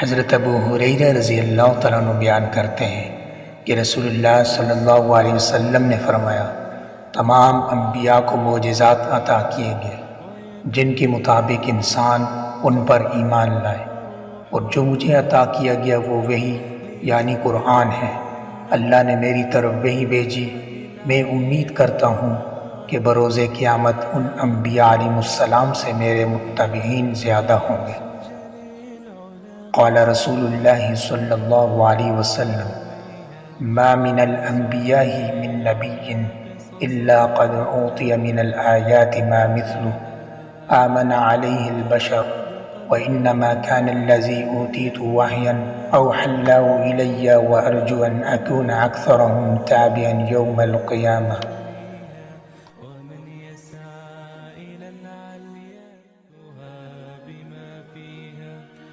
حضرت ابو ہریرہ رضی اللہ تعالیٰ عنہ بیان کرتے ہیں کہ رسول اللہ صلی اللہ علیہ وسلم نے فرمایا، تمام انبیاء کو معجزات عطا کیے گئے جن کے مطابق انسان ان پر ایمان لائے، اور جو مجھے عطا کیا گیا وہ وحی یعنی قرآن ہے۔ اللہ نے میری طرف وحی بھیجی، میں امید کرتا ہوں کہ بروز قیامت ان انبیاء علیہ السلام سے میرے متبعین زیادہ ہوں گے۔ قال رسول اللہ صلی اللہ علیہ وسلم، ما من الانبیاء من نبی الا قد اعطی من الآیات ما مثل آمن علیہ البشر وإنما كان الذي أوتيت وحيا أوحى الله إلي وأرجو أن أكون أكثرهم تابعا يوم القيامة۔